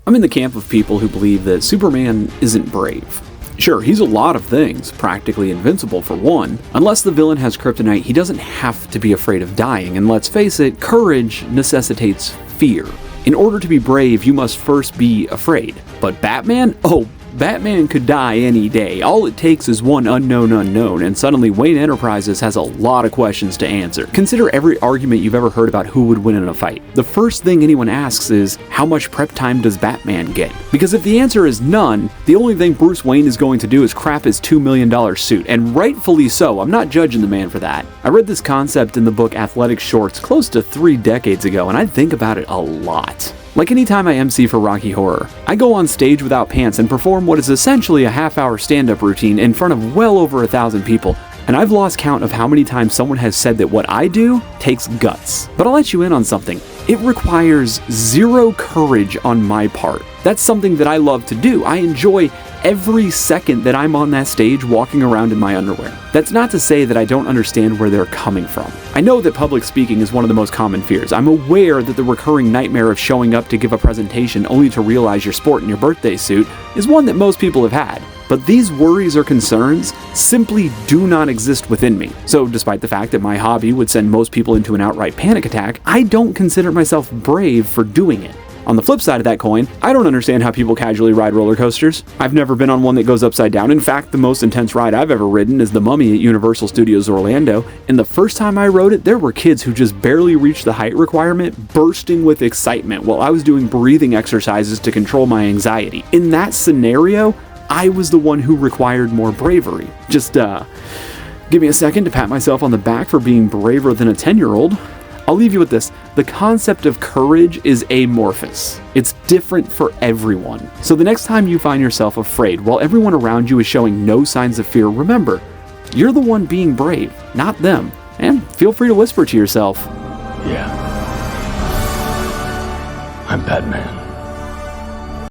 I'm in the camp of people who believe that Superman isn't brave. Sure, he's a lot of things, practically invincible for one. Unless the villain has kryptonite, he doesn't have to be afraid of dying, and let's face it, courage necessitates fear. In order to be brave, you must first be afraid. But Batman? Oh, Batman could die any day. All it takes is one unknown unknown, and suddenly Wayne Enterprises has a lot of questions to answer. Consider every argument you've ever heard about who would win in a fight. The first thing anyone asks is, how much prep time does Batman get? Because if the answer is none, the only thing Bruce Wayne is going to do is crap his $2 million suit, and rightfully so. I'm not judging the man for that. I read this concept in the book Athletic Shorts close to 3 decades ago, and I think about it a lot. Like anytime I MC for Rocky Horror, I go on stage without pants and perform what is essentially a half-hour stand-up routine in front of well over 1,000 people, and I've lost count of how many times someone has said that what I do takes guts. But I'll let you in on something. It requires zero courage on my part. That's something that I love to do. I enjoy every second that I'm on that stage walking around in my underwear. That's not to say that I don't understand where they're coming from. I know that public speaking is one of the most common fears. I'm aware that the recurring nightmare of showing up to give a presentation only to realize you're sporting your birthday suit is one that most people have had. But these worries or concerns simply do not exist within me. So despite the fact that my hobby would send most people into an outright panic attack, I don't consider myself brave for doing it. On the flip side of that coin, I don't understand how people casually ride roller coasters. I've never been on one that goes upside down. In fact, the most intense ride I've ever ridden is the Mummy at Universal Studios Orlando, and the first time I rode it, there were kids who just barely reached the height requirement, bursting with excitement while I was doing breathing exercises to control my anxiety. In that scenario, I was the one who required more bravery. Just, give me a second to pat myself on the back for being braver than a 10-year-old. I'll leave you with this. The concept of courage is amorphous. It's different for everyone. So the next time you find yourself afraid while everyone around you is showing no signs of fear, remember, you're the one being brave, not them. And feel free to whisper to yourself, Yeah. I'm Batman.